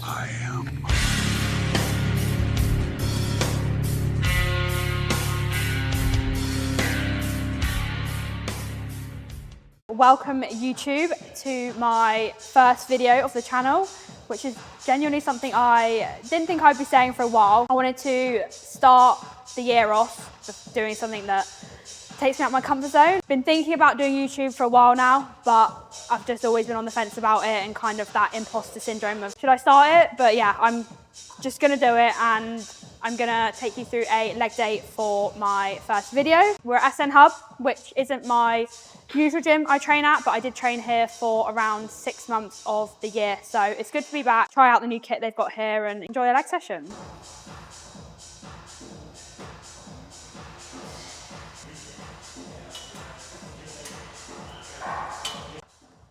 I am. Welcome YouTube to my first video of the channel, which is genuinely something I didn't think I'd be saying for a while. I wanted to start the year off doing something that takes me out of my comfort zone. Been thinking about doing YouTube for a while now, but I've just always been on the fence about it and kind of that imposter syndrome of should I start it? But yeah, I'm just gonna do it, and I'm gonna take you through a leg day for my first video. We're at SN Hub, which isn't my usual gym I train at, but I did train here for around 6 months of the year. So it's good to be back, try out the new kit they've got here and enjoy a leg session.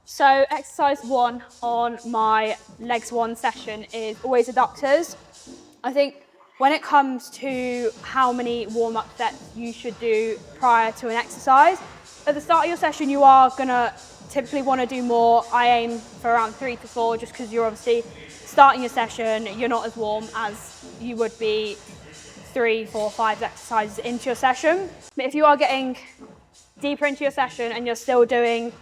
So exercise 1 on my legs 1 session is always adductors. I think when it comes to how many warm-up sets you should do prior to an exercise, at the start of your session you are gonna typically want to do more. I aim for around 3 to 4 just because you're obviously starting your session, you're not as warm as you would be 3, 4, 5 exercises into your session. But if you are getting deeper into your session and you're still doing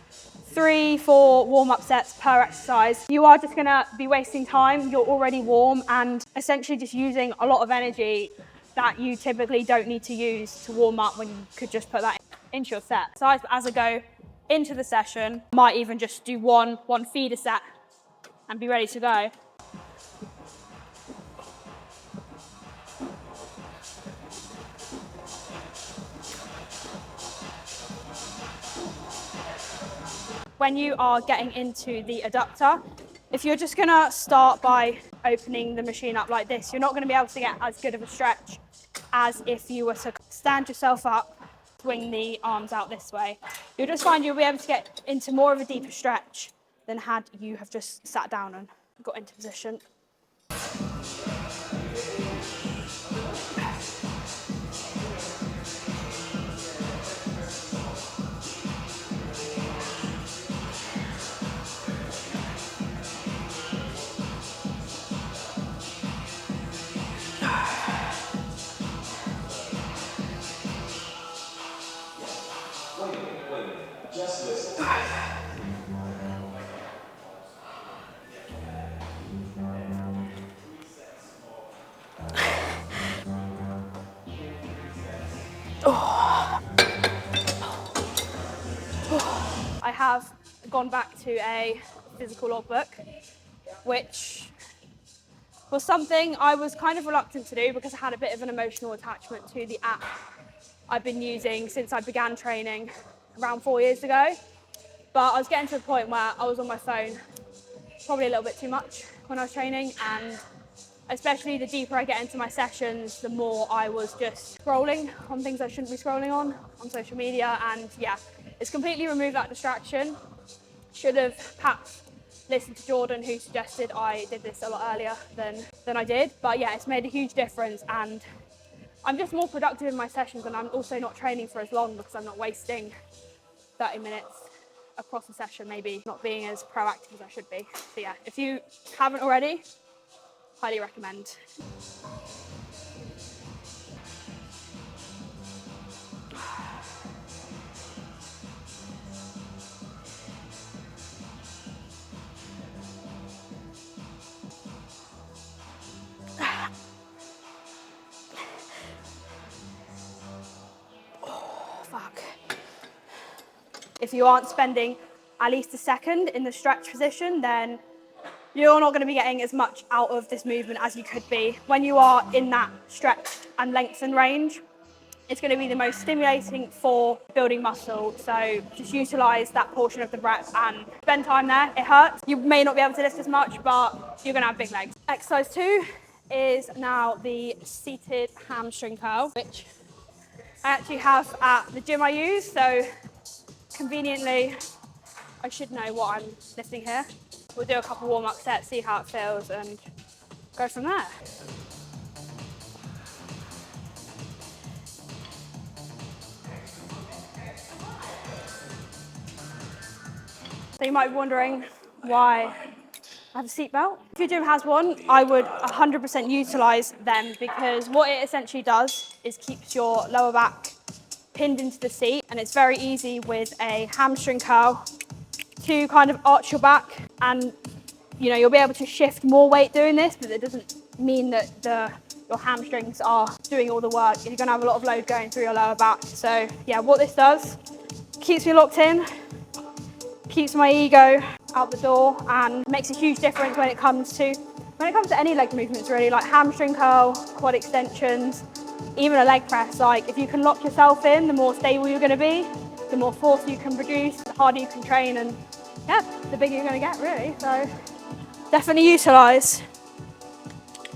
3, 4 warm-up sets per exercise, you are just gonna be wasting time. You're already warm and essentially just using a lot of energy that you typically don't need to use to warm up when you could just put that into your set. So as I go into the session, I might even just do one feeder set and be ready to go. When you are getting into the adductor, if you're just gonna start by opening the machine up like this, you're not gonna be able to get as good of a stretch as if you were to stand yourself up, swing the arms out this way. You'll just find you'll be able to get into more of a deeper stretch than had you have just sat down and got into position. Just listen. I have gone back to a physical logbook, which was something I was kind of reluctant to do because I had a bit of an emotional attachment to the app I've been using since I began training around 4 years ago. But I was getting to the point where I was on my phone probably a little bit too much when I was training, and especially the deeper I get into my sessions, the more I was just scrolling on things I shouldn't be scrolling on social media, and yeah, it's completely removed that distraction. Should have perhaps listened to Jordan, who suggested I did this a lot earlier than I did, but yeah, it's made a huge difference, and I'm just more productive in my sessions, and I'm also not training for as long because I'm not wasting 30 minutes across the session, maybe not being as proactive as I should be. So yeah, if you haven't already, highly recommend. Oh, fuck. If you aren't spending at least a second in the stretch position, then you're not going to be getting as much out of this movement as you could be. When you are in that stretch and lengthen range, it's going to be the most stimulating for building muscle. So just utilize that portion of the rep and spend time there. It hurts. You may not be able to lift as much, but you're going to have big legs. Exercise 2 is now the seated hamstring curl, which I actually have at the gym I use. So conveniently, I should know what I'm lifting here. We'll do a couple warm-up sets, see how it feels, and go from there. So you might be wondering why have a seatbelt. If your gym has one, I would 100% utilise them, because what it essentially does is keeps your lower back pinned into the seat, and it's very easy with a hamstring curl to kind of arch your back, and you'll be able to shift more weight doing this, but it doesn't mean that your hamstrings are doing all the work. You're going to have a lot of load going through your lower back. So yeah, what this does, keeps me locked in, keeps my ego out the door, and makes a huge difference when it comes to any leg movements really, like hamstring curl, quad extensions, even a leg press. Like, if you can lock yourself in, the more stable you're going to be, the more force you can produce, the harder you can train, and yeah, the bigger you're going to get really. So definitely utilise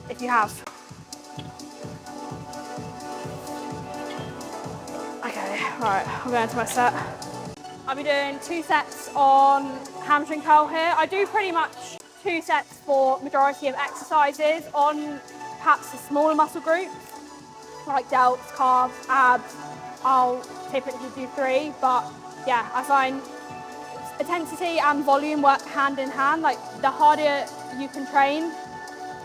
if you have. Okay, right, I'm going to my set. I'll be doing 2 sets on hamstring curl here. I do pretty much 2 sets for majority of exercises on perhaps the smaller muscle groups, like delts, calves, abs. I'll typically do 3, but yeah, I find intensity and volume work hand in hand. Like, the harder you can train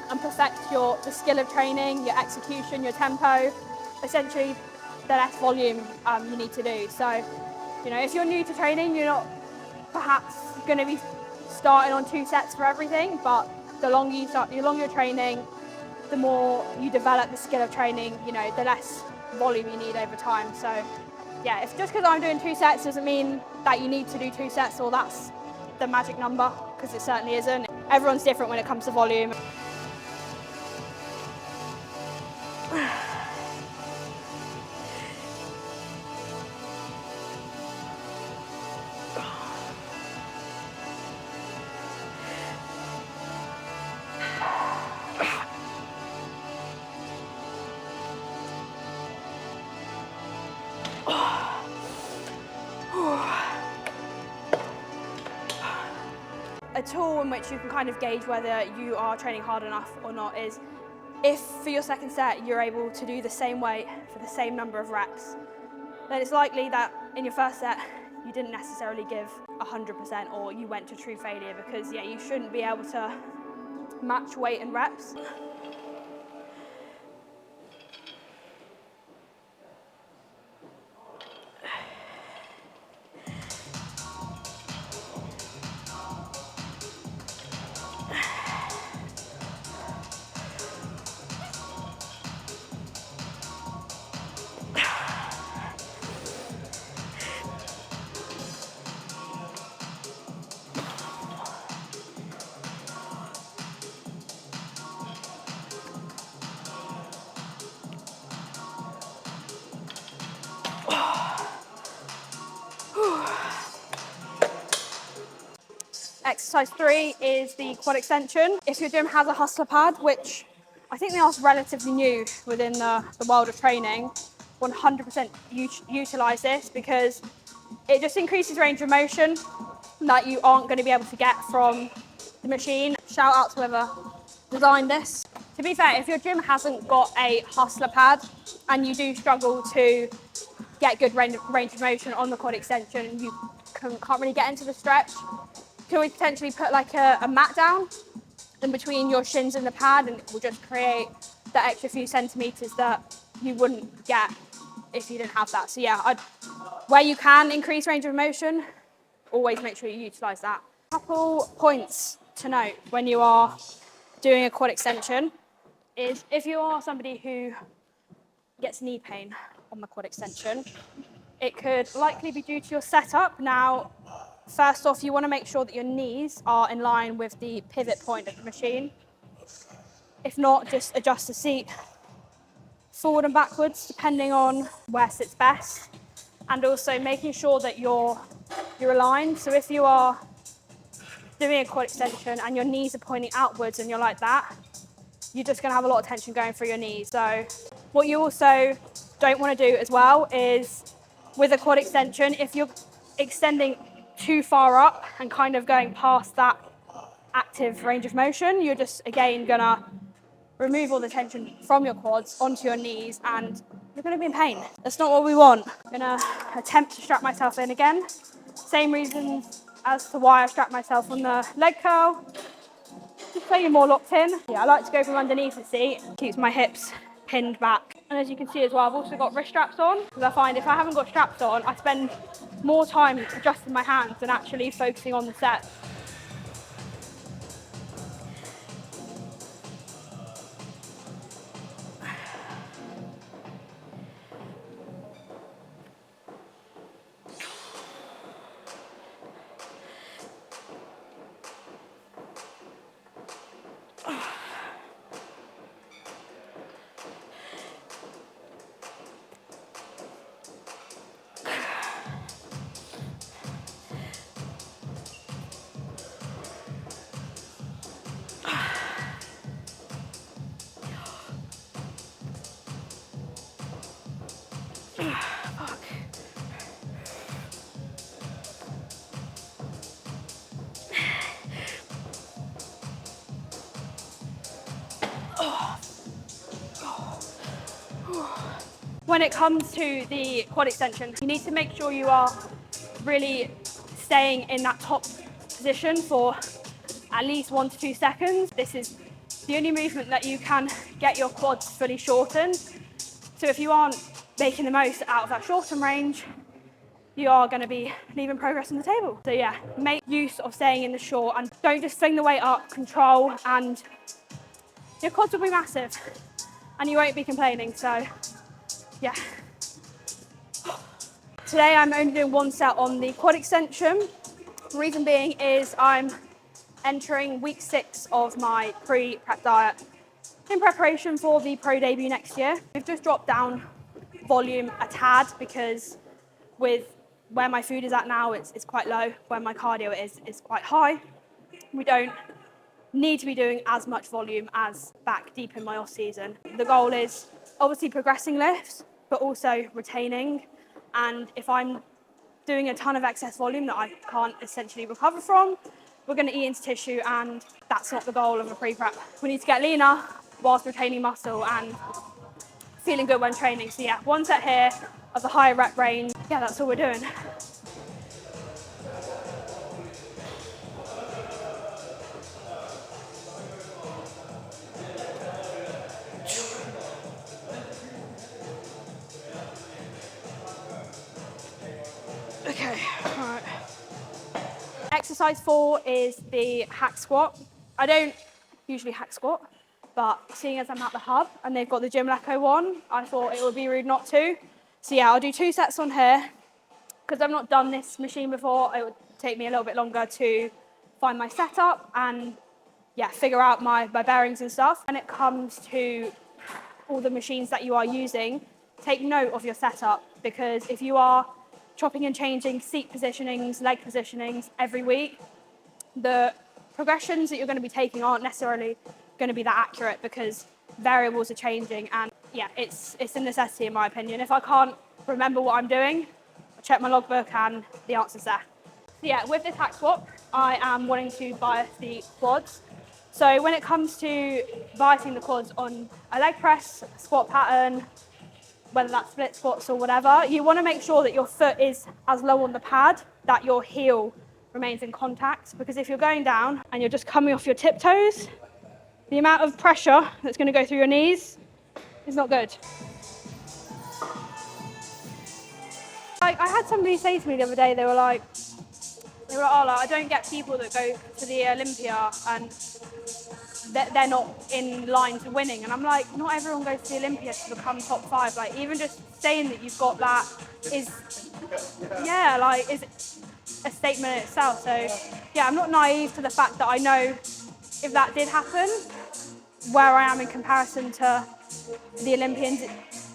and perfect the skill of training, your execution, your tempo, essentially the less volume you need to do. So, if you're new to training, you're not perhaps going to be starting on 2 sets for everything, but the longer you're training, the more you develop the skill of training, the less volume you need over time. So yeah, if just because I'm doing 2 sets doesn't mean that you need to do 2 sets or that's the magic number, because it certainly isn't. Everyone's different when it comes to volume. A tool in which you can kind of gauge whether you are training hard enough or not is if for your second set you're able to do the same weight for the same number of reps, then it's likely that in your first set you didn't necessarily give 100% or you went to true failure, because yeah, you shouldn't be able to match weight and reps. Exercise 3 is the quad extension. If your gym has a hustler pad, which I think they are relatively new within the world of training, 100% utilise this, because it just increases range of motion that you aren't going to be able to get from the machine. Shout out to whoever designed this. To be fair, if your gym hasn't got a hustler pad and you do struggle to get good range of motion on the quad extension and you can't really get into the stretch, you can always potentially put like a mat down in between your shins and the pad, and it will just create that extra few centimetres that you wouldn't get if you didn't have that. So yeah, where you can increase range of motion, always make sure you utilise that. A couple points to note when you are doing a quad extension is if you are somebody who gets knee pain on the quad extension, it could likely be due to your setup. Now, first off, you want to make sure that your knees are in line with the pivot point of the machine. If not, just adjust the seat forward and backwards depending on where sits best, and also making sure that you're aligned. So if you are doing a quad extension and your knees are pointing outwards and you're like that, you're just going to have a lot of tension going through your knees. So what you also don't want to do as well is with a quad extension, if you're extending too far up and kind of going past that active range of motion, you're just again going to remove all the tension from your quads onto your knees and you're going to be in pain. That's not what we want. I'm going to attempt to strap myself in again. Same reasons as to why I strapped myself on the leg curl. just so you're more locked in. Yeah, I like to go from underneath the seat, keeps my hips pinned back. And as you can see as well, I've also got wrist straps on, because I find if I haven't got straps on, I spend more time adjusting my hands than actually focusing on the set. Fuck. When it comes to the quad extension, you need to make sure you are really staying in that top position for at least 1 to 2 seconds. This is the only movement that you can get your quads fully shortened. So if you aren't making the most out of that shorten range, you are going to be leaving progress on the table. So yeah, make use of staying in the short and don't just fling the weight up, control, and your quads will be massive and you won't be complaining. So yeah. Today I'm only doing 1 set on the quad extension. The reason being is I'm entering week 6 of my pre-prep diet in preparation for the pro debut next year. We've just dropped down volume a tad because with where my food is at now, it's quite low. Where my cardio is quite high. We don't need to be doing as much volume as back deep in my off season. The goal is obviously progressing lifts, but also retaining. And if I'm doing a ton of excess volume that I can't essentially recover from, we're going to eat into tissue, and that's not the goal of a pre-prep. We need to get leaner whilst retaining muscle and feeling good when training. So yeah, 1 set here of the higher rep range. Yeah, that's all we're doing. Okay, all right. Exercise 4 is the hack squat. I don't usually hack squat, but seeing as I'm at the hub and they've got the Gym Leco one, I thought it would be rude not to. So yeah, I'll do 2 sets on here. Because I've not done this machine before, it would take me a little bit longer to find my setup and yeah, figure out my bearings and stuff. When it comes to all the machines that you are using, take note of your setup, because if you are chopping and changing seat positionings, leg positionings every week, the progressions that you're going to be taking aren't necessarily going to be that accurate because variables are changing. And yeah, it's a necessity in my opinion. If I can't remember what I'm doing, I check my logbook and the answer's there. So yeah, with this hack squat, I am wanting to bias the quads. So when it comes to biasing the quads on a leg press, squat pattern, whether that's split squats or whatever, you want to make sure that your foot is as low on the pad that your heel remains in contact. Because if you're going down and you're just coming off your tiptoes, the amount of pressure that's going to go through your knees is not good. Like, I had somebody say to me the other day, they were like, oh, I don't get people that go to the Olympia and they're not in line to winning. And I'm like, not everyone goes to the Olympia to become top 5. Like, even just saying that you've got that is, yeah, like, is a statement in itself. So, yeah, I'm not naive to the fact that I know if that did happen, where I am in comparison to the Olympians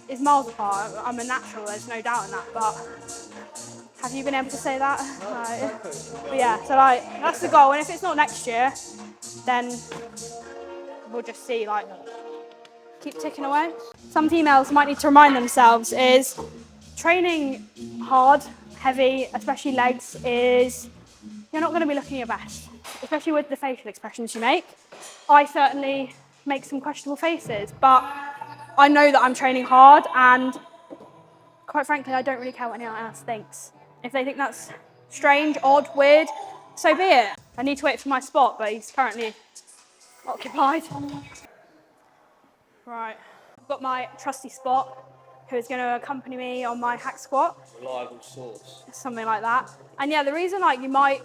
is miles apart. I'm a natural, there's no doubt in that. But have you been able to say that? But yeah, so like, that's the goal. And if it's not next year, then we'll just see, like, keep ticking away. Some females might need to remind themselves is training hard, heavy, especially legs, is you're not going to be looking your best, especially with the facial expressions you make. I certainly make some questionable faces, but I know that I'm training hard, and quite frankly, I don't really care what anyone else thinks. If they think that's strange, odd, weird, so be it. I need to wait for my spot, but he's currently occupied. Right, I've got my trusty Spot who's going to accompany me on my hack squat. Reliable source. Something like that. And yeah, the reason like you might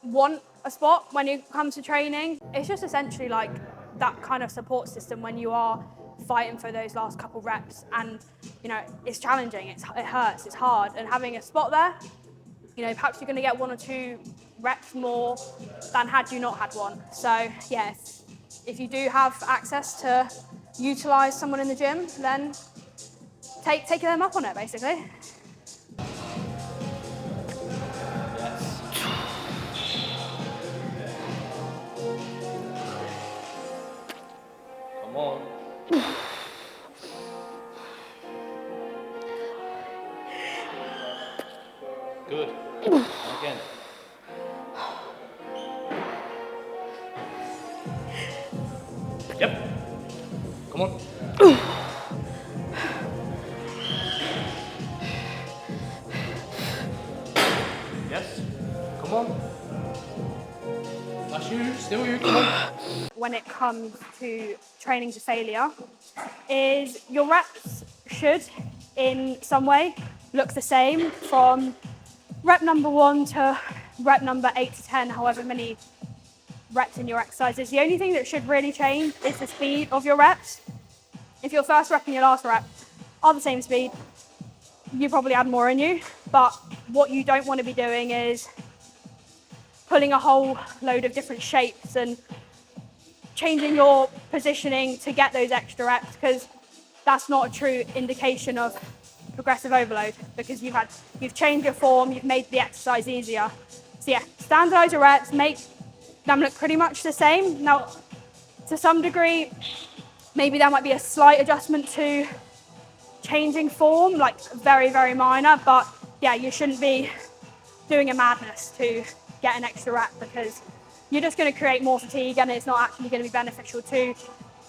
want a Spot when it comes to training, it's just essentially like that kind of support system when you are fighting for those last couple reps, and you know it's challenging, it hurts, it's hard, and having a Spot there, you know, perhaps you're going to get 1 or 2 reps more than had you not had one. So yeah, if you do have access to utilise someone in the gym, then take them up on it basically. Yes. Come on. Good. And again. Yep. Come on. Yes. Come on. That's you. Still you. Come on. When it comes to training to failure, is your reps should in some way look the same from rep number 1 to rep number 8 to 10, however many reps in your exercises. The only thing that should really change is the speed of your reps. If your first rep and your last rep are the same speed, you probably add more in you. But what you don't want to be doing is pulling a whole load of different shapes and changing your positioning to get those extra reps, because that's not a true indication of progressive overload, because you've changed your form, you've made the exercise easier. So yeah, standardize your reps, make them look pretty much the same. Now, to some degree, maybe there might be a slight adjustment to changing form, like very, very minor, but yeah, you shouldn't be doing a madness to get an extra rep, because you're just going to create more fatigue and it's not actually going to be beneficial to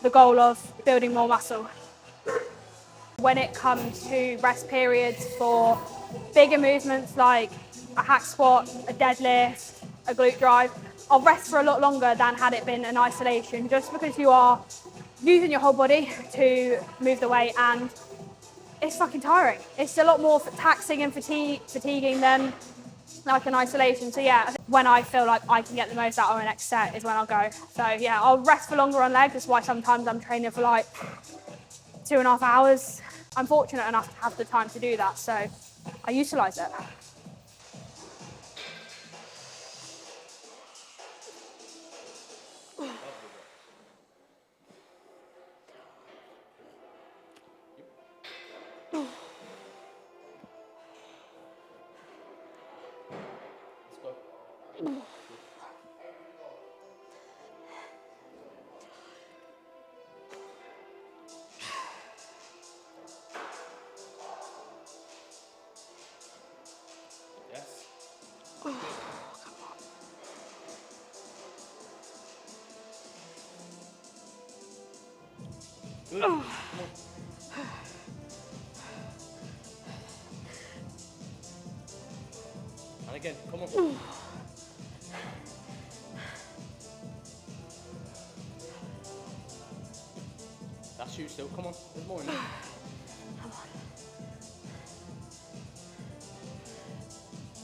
the goal of building more muscle. When it comes to rest periods for bigger movements like a hack squat, a deadlift, a glute drive, I'll rest for a lot longer than had it been in isolation, just because you are using your whole body to move the weight, and it's fucking tiring. It's a lot more taxing and fatiguing than like an isolation. So yeah, when I feel like I can get the most out of my next set is when I'll go. So yeah, I'll rest for longer on legs. That's why sometimes I'm training for like 2.5 hours. I'm fortunate enough to have the time to do that, so I utilise it. Let's go. Yes. Good. Come on. And again, come on. That's you still. Come on. There's more in there. Come on.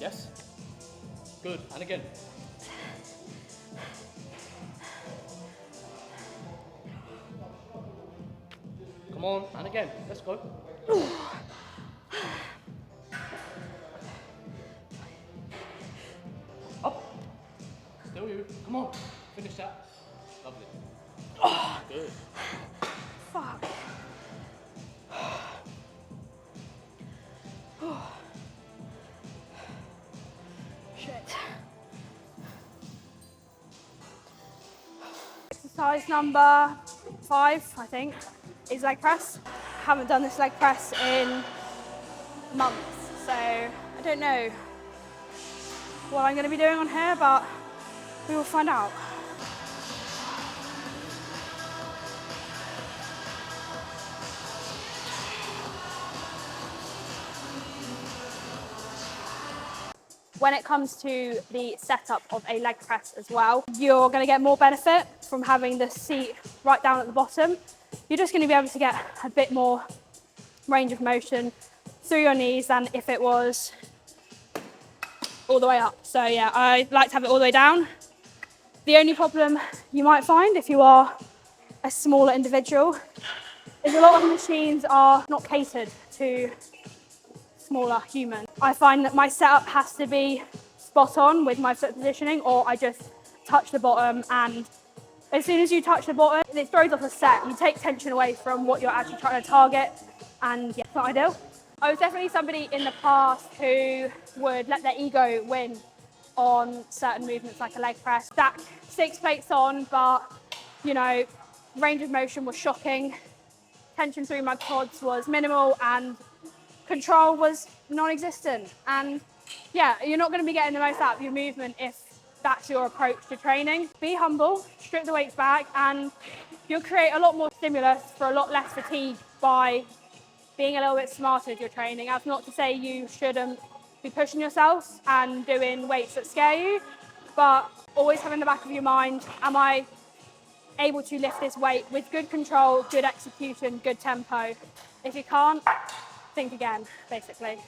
Yes. Good. And again. Come on. And again. Let's go. Up. Still you. Come on. Finish that. Lovely. Good. Fuck. Shit. Exercise number 5, I think, is leg press. Haven't done this leg press in months, so I don't know what I'm going to be doing on here, but we will find out. When it comes to the setup of a leg press as well, you're going to get more benefit from having the seat right down at the bottom, you're just going to be able to get a bit more range of motion through your knees than if it was all the way up. So yeah, I like to have it all the way down. The only problem you might find if you are a smaller individual is a lot of machines are not catered to smaller humans. I find that my setup has to be spot on with my foot positioning, or I just touch the bottom, and as soon as you touch the bottom, it throws off a set. You take tension away from what you're actually trying to target, and yeah, it's not ideal. I was definitely somebody in the past who would let their ego win on certain movements like a leg press. Stack 6 plates on, but you know, range of motion was shocking. Tension through my quads was minimal and control was non-existent. And yeah, you're not going to be getting the most out of your movement if that's your approach to training. Be humble, strip the weights back, and you'll create a lot more stimulus for a lot less fatigue by being a little bit smarter with your training. That's not to say you shouldn't be pushing yourself and doing weights that scare you, but always have in the back of your mind, am I able to lift this weight with good control, good execution, good tempo? If you can't, think again, basically.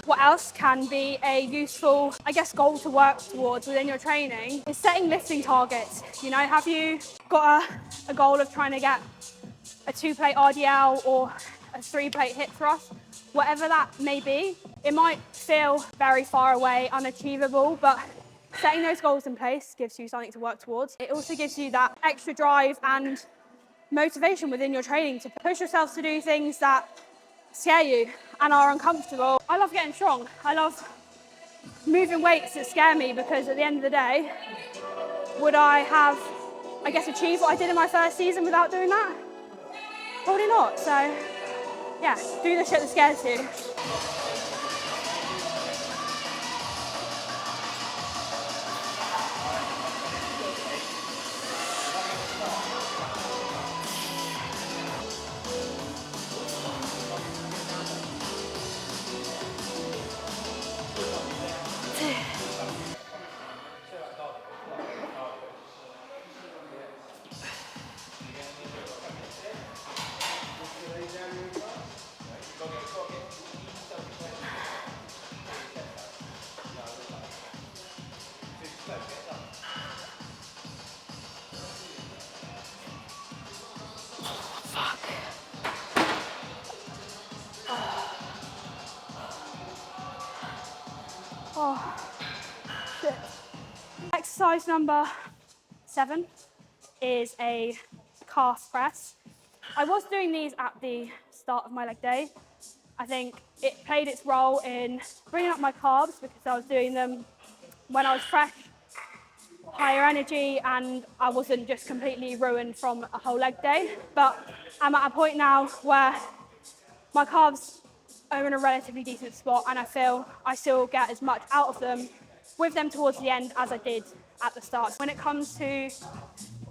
What else can be a useful, I guess, goal to work towards within your training is setting lifting targets. You know, have you got a goal of trying to get a 2-plate RDL or a 3-plate hip thrust? Whatever that may be, it might feel very far away, unachievable, but setting those goals in place gives you something to work towards. It also gives you that extra drive and motivation within your training to push yourself to do things that scare you and are uncomfortable. I love getting strong. I love moving weights that scare me, because at the end of the day, would I have, I guess, achieved what I did in my first season without doing that? Probably not. So yeah, do the shit that scares you. Oh, shit. Exercise number 7 is a calf press. I was doing these at the start of my leg day. I think it played its role in bringing up my carbs because I was doing them when I was fresh, higher energy, and I wasn't just completely ruined from a whole leg day. But I'm at a point now where my carbs are in a relatively decent spot, and I feel I still get as much out of them with them towards the end as I did at the start. When it comes to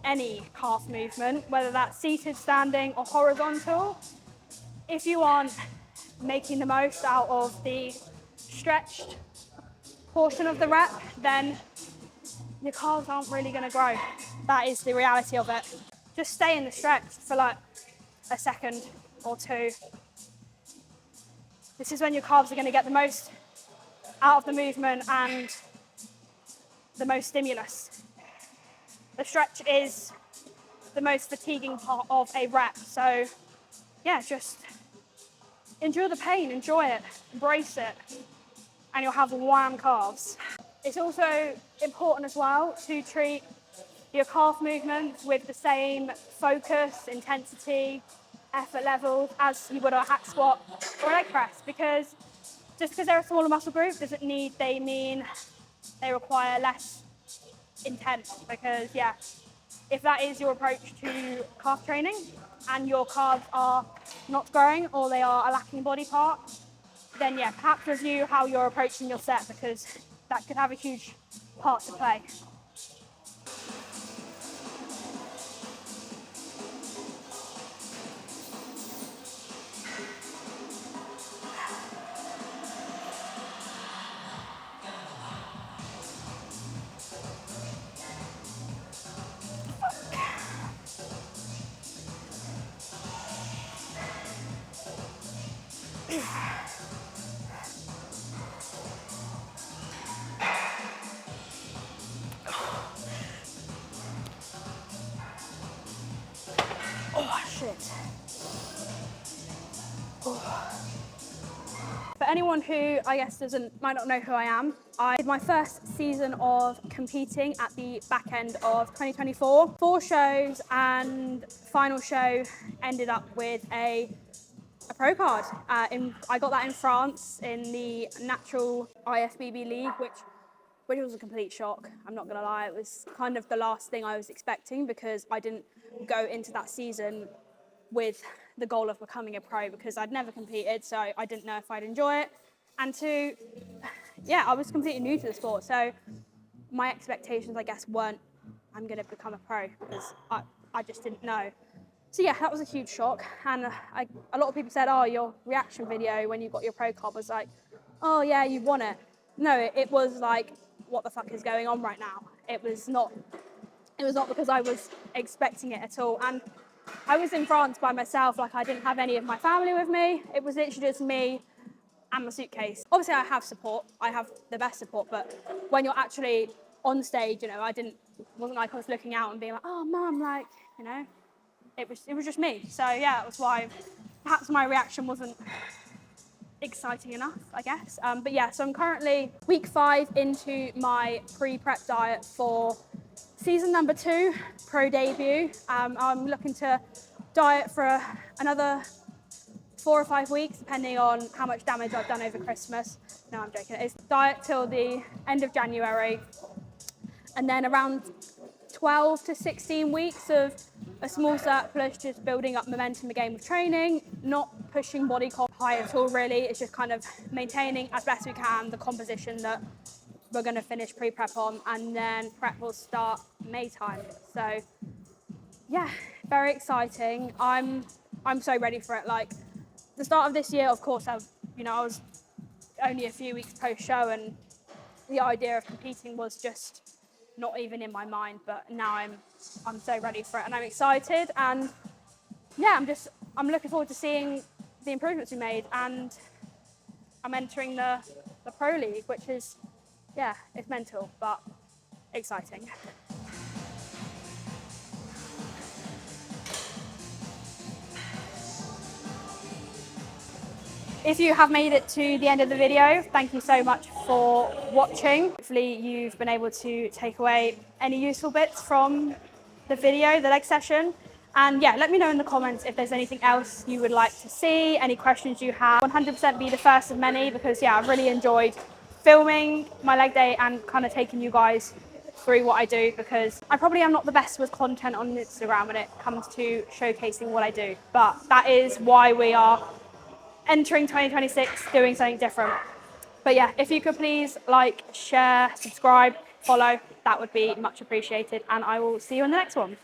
any calf movement, whether that's seated, standing, or horizontal, if you aren't making the most out of the stretched portion of the rep, then your calves aren't really going to grow. That is the reality of it. Just stay in the stretch for like a second or two. This is when your calves are going to get the most out of the movement and the most stimulus. The stretch is the most fatiguing part of a rep. So yeah, just endure the pain, enjoy it, embrace it, and you'll have wham calves. It's also important as well to treat your calf movements with the same focus, intensity, effort levels as you would a hack squat or a leg press, because just because they're a smaller muscle group doesn't mean they require less intent. Because yeah, if that is your approach to calf training and your calves are not growing or they are a lacking body part, then yeah, perhaps review how you're approaching your set, because that could have a huge part to play. Oh shit. For anyone who I guess might not know who I am, I did my first season of competing at the back end of 2024. 4 shows, and final show ended up with a pro card. I got that in France in the Natural IFBB League, which was a complete shock. I'm not gonna lie, it was kind of the last thing I was expecting, because I didn't go into that season with the goal of becoming a pro, because I'd never competed, so I didn't know if I'd enjoy it. And I was completely new to the sport, so my expectations, I guess, weren't I'm gonna become a pro, because I just didn't know. So yeah, that was a huge shock. And a lot of people said, oh, your reaction video when you got your pro card was like, oh yeah, you won it. No, it was like, what the fuck is going on right now? It was not because I was expecting it at all. And I was in France by myself, like I didn't have any of my family with me. It was literally just me and my suitcase. Obviously I have support, I have the best support, but when you're actually on stage, you know, wasn't like I was looking out and being like, oh mum, like, you know, it was just me. So yeah, that was why perhaps my reaction wasn't exciting enough, I guess. But yeah, so I'm currently week 5 into my pre-prep diet for season number 2, pro debut. I'm looking to diet for another 4 or 5 weeks, depending on how much damage I've done over Christmas. No, I'm joking. It's diet till the end of January, and then around 12 to 16 weeks of a small surplus, just building up momentum again with training, not pushing body comp high at all really. It's just kind of maintaining as best we can the composition that we're going to finish pre-prep on, and then prep will start May time. So yeah, very exciting. I'm so ready for it. Like the start of this year, of course, I was only a few weeks post-show, and the idea of competing was just not even in my mind, but now I'm so ready for it, and I'm excited, and yeah, I'm looking forward to seeing the improvements we made, and I'm entering the pro league, which is, yeah, it's mental, but exciting. If you have made it to the end of the video, thank you so much for watching. Hopefully you've been able to take away any useful bits from the video, the leg session. And yeah, let me know in the comments if there's anything else you would like to see, any questions you have. 100% be the first of many, because yeah, I've really enjoyed filming my leg day and kind of taking you guys through what I do, because I probably am not the best with content on Instagram when it comes to showcasing what I do. But that is why we are entering 2026 doing something different. But yeah, if you could please like, share, subscribe, follow, that would be much appreciated, and I will see you in the next one.